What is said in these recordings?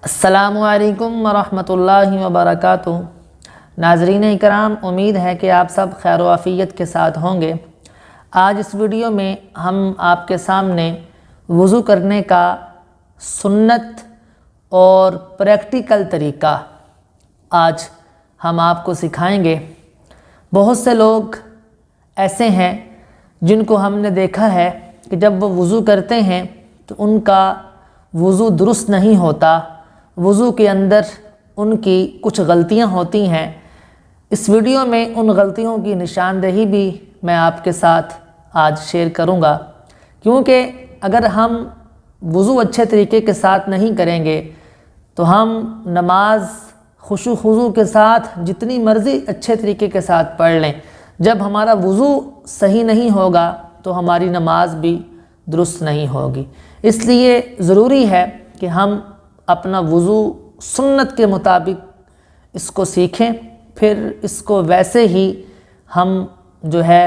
السلام علیکم ورحمۃ اللہ وبرکاتہ۔ ناظرین اکرام، امید ہے کہ آپ سب خیر و عافیت کے ساتھ ہوں گے۔ آج اس ویڈیو میں ہم آپ کے سامنے وضو کرنے کا سنت اور پریکٹیکل طریقہ آج ہم آپ کو سکھائیں گے۔ بہت سے لوگ ایسے ہیں جن کو ہم نے دیکھا ہے کہ جب وہ وضو کرتے ہیں تو ان کا وضو درست نہیں ہوتا، وضو کے اندر ان کی کچھ غلطیاں ہوتی ہیں۔ اس ویڈیو میں ان غلطیوں کی نشاندہی بھی میں آپ کے ساتھ آج شیئر کروں گا، کیونکہ اگر ہم وضو اچھے طریقے کے ساتھ نہیں کریں گے تو ہم نماز خشوع و خضوع کے ساتھ جتنی مرضی اچھے طریقے کے ساتھ پڑھ لیں، جب ہمارا وضو صحیح نہیں ہوگا تو ہماری نماز بھی درست نہیں ہوگی۔ اس لیے ضروری ہے کہ ہم اپنا وضو سنت کے مطابق اس کو سیکھیں، پھر اس کو ویسے ہی ہم جو ہے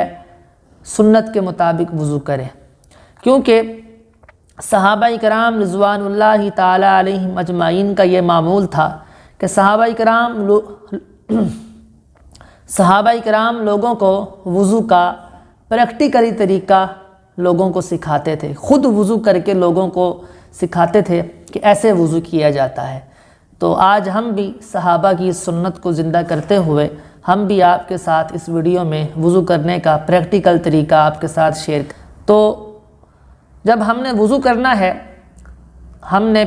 سنت کے مطابق وضو کریں، کیونکہ صحابہ کرام رضوان اللہ تعالی علیہم اجمعین کا یہ معمول تھا کہ صحابہ کرام لوگوں کو وضو کا پریکٹیکلی طریقہ لوگوں کو سکھاتے تھے، خود وضو کر کے لوگوں کو سکھاتے تھے کہ ایسے وضو کیا جاتا ہے۔ تو آج ہم بھی صحابہ کی اس سنت کو زندہ کرتے ہوئے ہم بھی آپ کے ساتھ اس ویڈیو میں وضو کرنے کا پریکٹیکل طریقہ آپ کے ساتھ شیئر کریں۔ تو جب ہم نے وضو کرنا ہے، ہم نے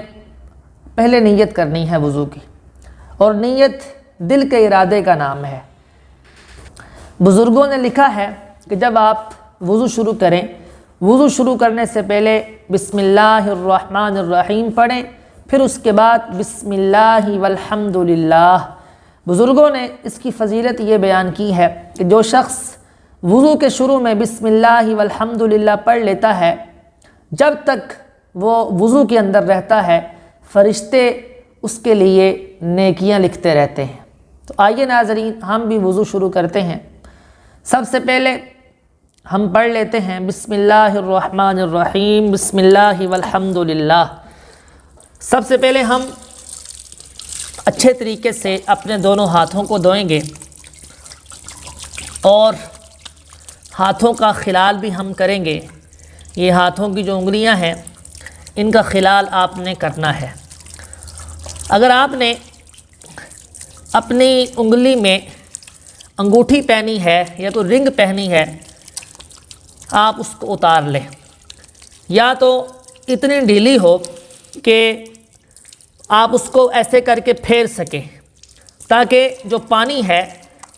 پہلے نیت کرنی ہے وضو کی، اور نیت دل کے ارادے کا نام ہے۔ بزرگوں نے لکھا ہے کہ جب آپ وضو شروع کریں، وضو شروع کرنے سے پہلے بسم اللہ الرحمن الرحیم پڑھیں، پھر اس کے بعد بسم اللہ والحمد للہ۔ بزرگوں نے اس کی فضیلت یہ بیان کی ہے کہ جو شخص وضو کے شروع میں بسم اللہ والحمد للہ پڑھ لیتا ہے، جب تک وہ وضو کے اندر رہتا ہے فرشتے اس کے لیے نیکیاں لکھتے رہتے ہیں۔ تو آئیے ناظرین، ہم بھی وضو شروع کرتے ہیں۔ سب سے پہلے ہم پڑھ لیتے ہیں بسم اللہ الرحمن الرحیم، بسم اللہ والحمد للہ۔ سب سے پہلے ہم اچھے طریقے سے اپنے دونوں ہاتھوں کو دھوئیں گے، اور ہاتھوں کا خلال بھی ہم کریں گے۔ یہ ہاتھوں کی جو انگلیاں ہیں ان کا خلال آپ نے کرنا ہے۔ اگر آپ نے اپنی انگلی میں انگوٹھی پہنی ہے یا کوئی رنگ پہنی ہے، آپ اس کو اتار لیں، یا تو اتنی ڈھیلی ہو کہ آپ اس کو ایسے کر کے پھیر سکیں تاکہ جو پانی ہے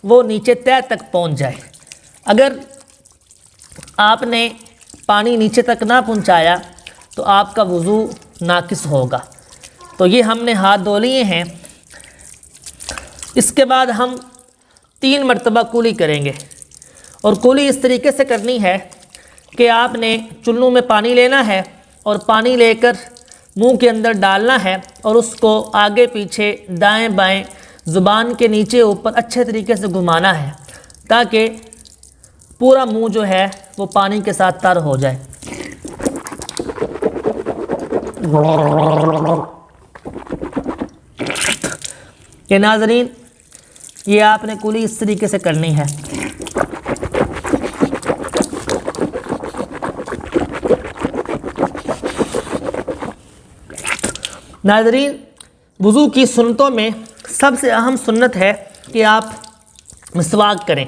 وہ نیچے تہہ تک پہنچ جائے۔ اگر آپ نے پانی نیچے تک نہ پہنچایا تو آپ کا وضو ناقص ہوگا۔ تو یہ ہم نے ہاتھ دھو لیے ہیں۔ اس کے بعد ہم 3 مرتبہ کلی کریں گے، اور کلی اس طریقے سے کرنی ہے کہ آپ نے چلوں میں پانی لینا ہے اور پانی لے کر منہ کے اندر ڈالنا ہے، اور اس کو آگے پیچھے دائیں بائیں زبان کے نیچے اوپر اچھے طریقے سے گھمانا ہے تاکہ پورا منہ جو ہے وہ پانی کے ساتھ تر ہو جائے۔ کہ ناظرین، یہ آپ نے کلی اس طریقے سے کرنی ہے۔ ناظرین، وضو کی سنتوں میں سب سے اہم سنت ہے کہ آپ مسواک کریں۔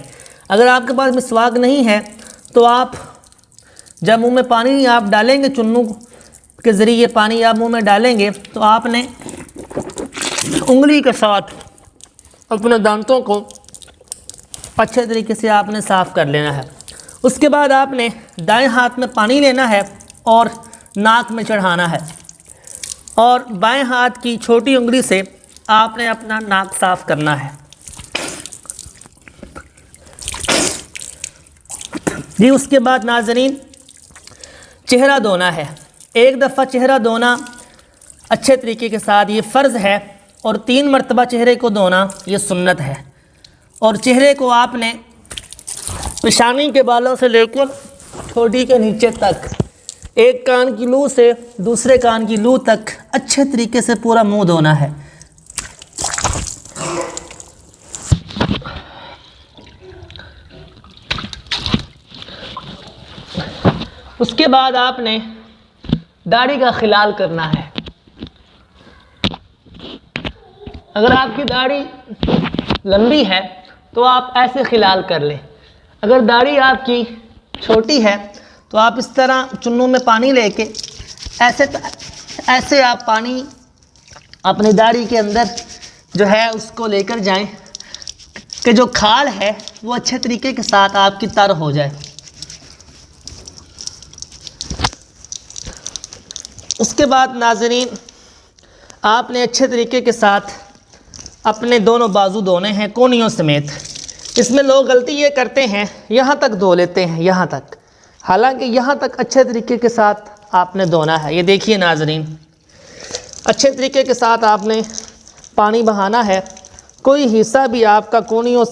اگر آپ کے پاس مسواک نہیں ہے تو آپ جب منہ میں پانی آپ ڈالیں گے، چنوں کے ذریعے پانی آپ منہ میں ڈالیں گے، تو آپ نے انگلی کے ساتھ اپنے دانتوں کو اچھے طریقے سے آپ نے صاف کر لینا ہے۔ اس کے بعد آپ نے دائیں ہاتھ میں پانی لینا ہے اور ناک میں چڑھانا ہے، اور بائیں ہاتھ کی چھوٹی انگلی سے آپ نے اپنا ناک صاف کرنا ہے۔ جی، اس کے بعد ناظرین چہرہ دھونا ہے۔ 1 دفعہ چہرہ دھونا اچھے طریقے کے ساتھ یہ فرض ہے، اور 3 مرتبہ چہرے کو دھونا یہ سنت ہے۔ اور چہرے کو آپ نے پیشانی کے بالوں سے لے کر ٹھوڈی کے نیچے تک ایک کان کی لو سے دوسرے کان کی لو تک اچھے طریقے سے پورا منہ دھونا ہے۔ اس کے بعد آپ نے داڑھی کا خلال کرنا ہے۔ اگر آپ کی داڑھی لمبی ہے تو آپ ایسے خلال کر لیں، اگر داڑھی آپ کی چھوٹی ہے تو آپ اس طرح چنوں میں پانی لے کے ایسے آپ پانی اپنی داڑھی کے اندر جو ہے اس کو لے کر جائیں کہ جو کھال ہے وہ اچھے طریقے کے ساتھ آپ کی تر ہو جائے۔ اس کے بعد ناظرین آپ نے اچھے طریقے کے ساتھ اپنے دونوں بازو دھونے ہیں کونیوں سمیت۔ اس میں لوگ غلطی یہ کرتے ہیں یہاں تک دھو لیتے ہیں، یہاں تک، حالانکہ یہاں تک اچھے طریقے کے ساتھ آپ نے دھونا ہے۔ یہ دیکھیے ناظرین، اچھے طریقے کے ساتھ آپ نے پانی بہانا ہے، کوئی حصہ بھی آپ کا کونیوں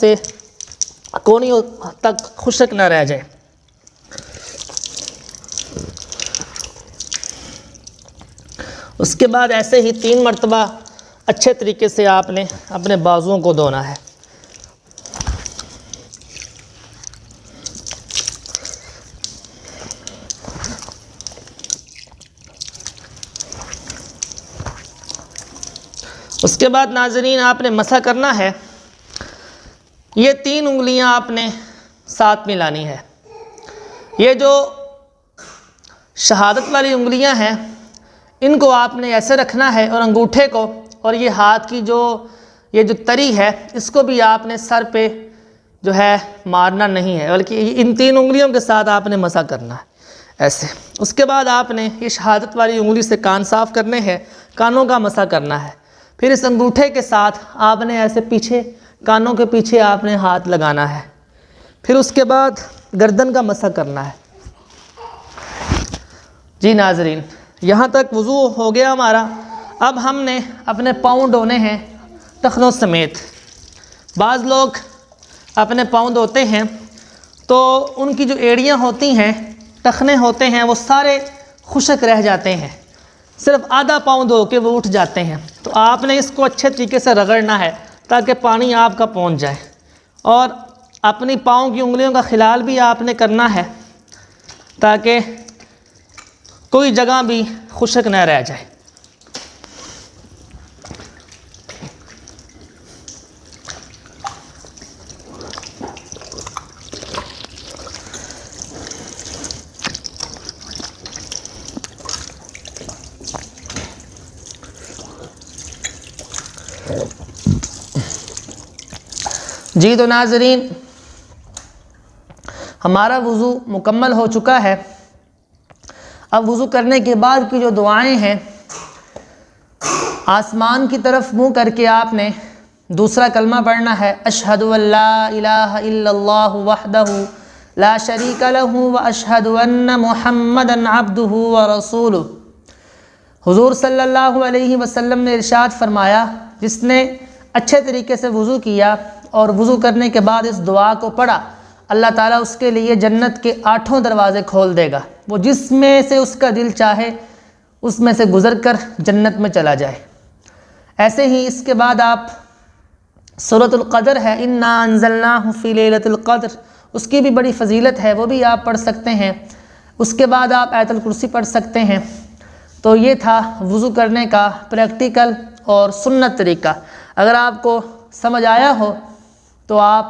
تک خشک نہ رہ جائے۔ اس کے بعد ایسے ہی 3 مرتبہ اچھے طریقے سے آپ نے اپنے بازوؤں کو دھونا ہے۔ اس کے بعد ناظرین آپ نے مسح کرنا ہے، یہ 3 انگلیاں آپ نے ساتھ ملانی ہے۔ یہ جو شہادت والی انگلیاں ہیں ان کو آپ نے ایسے رکھنا ہے، اور انگوٹھے کو اور یہ ہاتھ کی جو تری ہے اس کو بھی آپ نے سر پہ جو ہے مارنا نہیں ہے، بلکہ ان 3 انگلیوں کے ساتھ آپ نے مسح کرنا ہے ایسے۔ اس کے بعد آپ نے یہ شہادت والی انگلی سے کان صاف کرنے ہیں، کانوں کا مسح کرنا ہے۔ پھر اس انگوٹھے کے ساتھ آپ نے ایسے پیچھے کانوں کے پیچھے آپ نے ہاتھ لگانا ہے۔ پھر اس کے بعد گردن کا مسح کرنا ہے۔ جی ناظرین، یہاں تک وضو ہو گیا ہمارا۔ اب ہم نے اپنے پاؤں دھونے ہیں ٹخنوں سمیت۔ بعض لوگ اپنے پاؤں دھوتے ہیں تو ان کی جو ایڑیاں ہوتی ہیں، ٹخنے ہوتے ہیں، وہ سارے خشک رہ جاتے ہیں، صرف آدھا پاؤں دھو کے وہ اٹھ جاتے ہیں۔ تو آپ نے اس کو اچھے طریقے سے رگڑنا ہے تاکہ پانی آپ کا پہنچ جائے، اور اپنی پاؤں کی انگلیوں کا خلال بھی آپ نے کرنا ہے تاکہ کوئی جگہ بھی خشک نہ رہ جائے۔ جی تو ناظرین ہمارا وضو مکمل ہو چکا ہے۔ اب وضو کرنے کے بعد کی جو دعائیں ہیں، آسمان کی طرف منہ کر کے آپ نے دوسرا کلمہ پڑھنا ہے، اشہد ان لا الہ الا اللہ وحدہ لا شریک لہ واشہد ان محمدا عبدہ ورسولہ۔ حضور صلی اللہ علیہ وسلم نے ارشاد فرمایا، جس نے اچھے طریقے سے وضو کیا اور وضو کرنے کے بعد اس دعا کو پڑھا، اللہ تعالیٰ اس کے لیے جنت کے 8 دروازے کھول دے گا، وہ جس میں سے اس کا دل چاہے اس میں سے گزر کر جنت میں چلا جائے۔ ایسے ہی اس کے بعد آپ سورۃ القدر ہے، انا انزلناہ فی لیلۃ القدر، اس کی بھی بڑی فضیلت ہے، وہ بھی آپ پڑھ سکتے ہیں۔ اس کے بعد آپ آیت الکرسی پڑھ سکتے ہیں۔ تو یہ تھا وضو کرنے کا پریکٹیکل اور سنت طریقہ۔ اگر آپ کو سمجھ آیا ہو تو آپ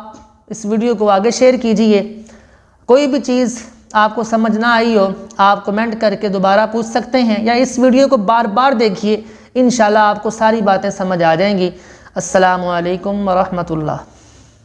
اس ویڈیو کو آگے شیئر کیجئے۔ کوئی بھی چیز آپ کو سمجھ نہ آئی ہو آپ کمنٹ کر کے دوبارہ پوچھ سکتے ہیں، یا اس ویڈیو کو بار بار دیکھیے، انشاءاللہ آپ کو ساری باتیں سمجھ آ جائیں گی۔ السلام علیکم ورحمۃ اللہ۔